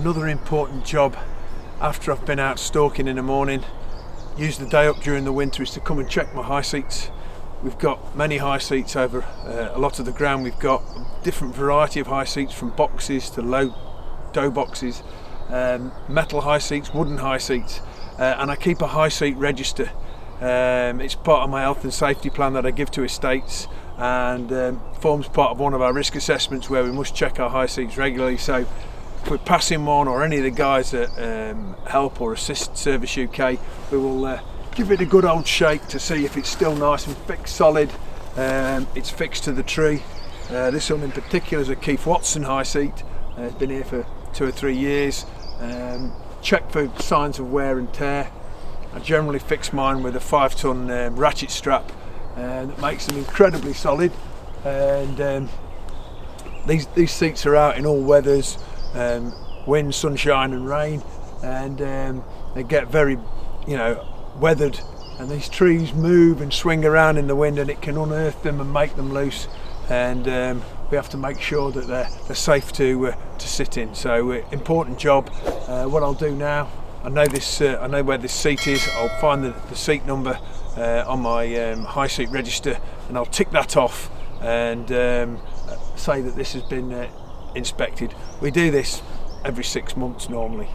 Another important job after I've been out stalking in the morning, use the day up during the winter, is to come and check my high seats. We've got many high seats over a lot of the ground. We've got a different variety of high seats, from boxes to low dough boxes, metal high seats, wooden high seats, and I keep a high seat register. It's part of my health and safety plan that I give to estates, and forms part of one of our risk assessments where we must check our high seats regularly. So if we're passing one, or any of the guys that help or assist Service UK, we will give it a good old shake to see if it's still nice and fixed, solid. It's fixed to the tree. This one in particular is a Keith Watson high seat. It's been here for 2 or 3 years. Check for signs of wear and tear. I generally fix mine with a 5-ton ratchet strap that makes them incredibly solid. And these seats are out in all weathers, wind, sunshine and rain, and they get very, weathered, and these trees move and swing around in the wind, and it can unearth them and make them loose, and we have to make sure that they're safe to sit in. So important job. What I'll do now, I know where this seat is. I'll find the seat number on my high seat register, and I'll tick that off and say that this has been inspected. We do this every 6 months normally.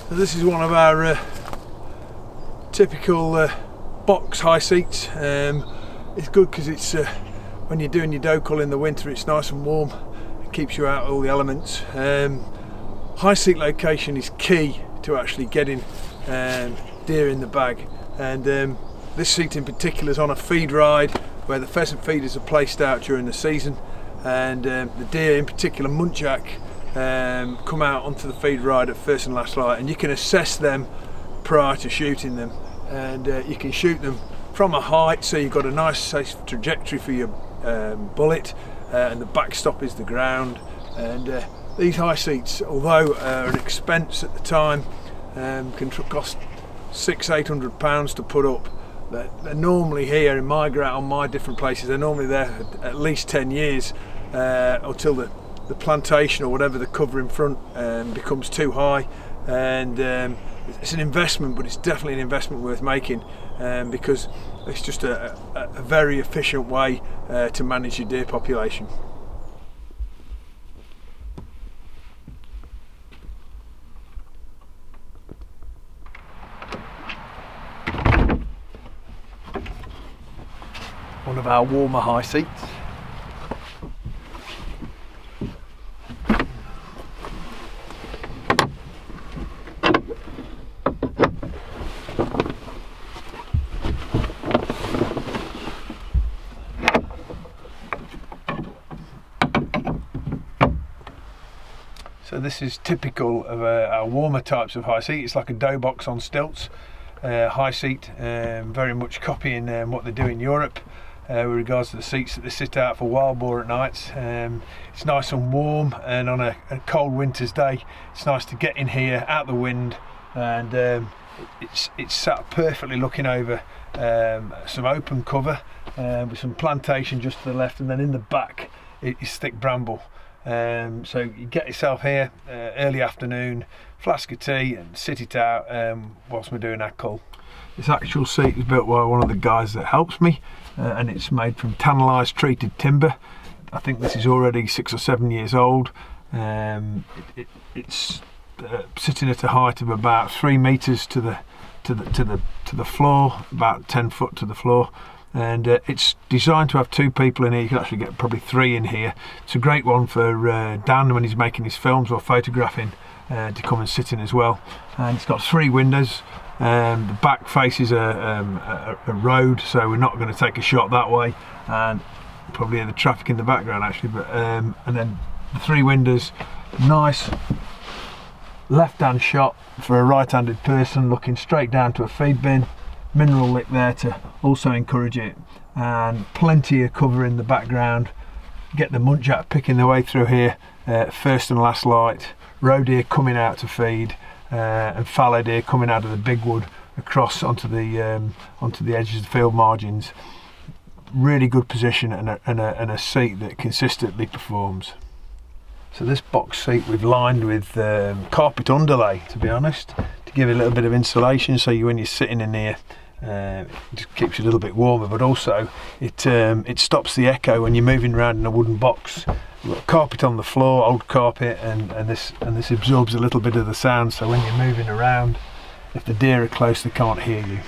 So this is one of our typical box high seats. It's good because it's when you're doing your dough cull in the winter, it's nice and warm. It keeps you out of all the elements. High seat location is key to actually getting deer in the bag, and this seat in particular is on a feed ride where the pheasant feeders are placed out during the season, and the deer, in particular Muntjac, come out onto the feed ride at first and last light, and you can assess them prior to shooting them, and you can shoot them from a height, so you've got a nice safe trajectory for your bullet, and the backstop is the ground. And these high seats, although an expense at the time, can cost £600-800 to put up. They're normally here in my ground, on my different places, they're normally there at least 10 years until the plantation or whatever the cover in front becomes too high. And it's an investment, but it's definitely an investment worth making, because it's just a very efficient way to manage your deer population. One of our warmer high seats. So this is typical of our warmer types of high seat. It's like a dough box on stilts high seat, very much copying what they do in Europe with regards to the seats that they sit out for wild boar at nights. It's nice and warm, and on a cold winter's day it's nice to get in here out the wind, and it's sat perfectly looking over some open cover with some plantation just to the left, and then in the back is thick bramble. So you get yourself here early afternoon, flask of tea, and sit it out whilst we're doing our cull. This actual seat is built by one of the guys that helps me, and it's made from tannalised treated timber. I think this is already 6 or 7 years old. It's sitting at a height of about 3 metres to the floor, about 10 foot to the floor. And it's designed to have 2 people in here. You can actually get probably 3 in here. It's a great one for Dan when he's making his films or photographing, to come and sit in as well. And it's got 3 windows. The back faces a road, so we're not going to take a shot that way, and probably hear the traffic in the background actually. But and then the 3 windows, nice left-hand shot for a right-handed person looking straight down to a feed bin. Mineral lick there to also encourage it, and plenty of cover in the background Get the muntjac picking their way through here, first and last light, roe deer coming out to feed, and fallow deer coming out of the big wood across onto the edges of the field margins. Really good position and a seat that consistently performs. So this box seat we've lined with carpet underlay, to be honest, to give it a little bit of insulation, so when you're sitting in here, it just keeps you a little bit warmer, but also it stops the echo when you're moving around in a wooden box. We've got carpet on the floor, old carpet, and this absorbs a little bit of the sound, so when you're moving around, if the deer are close, they can't hear you.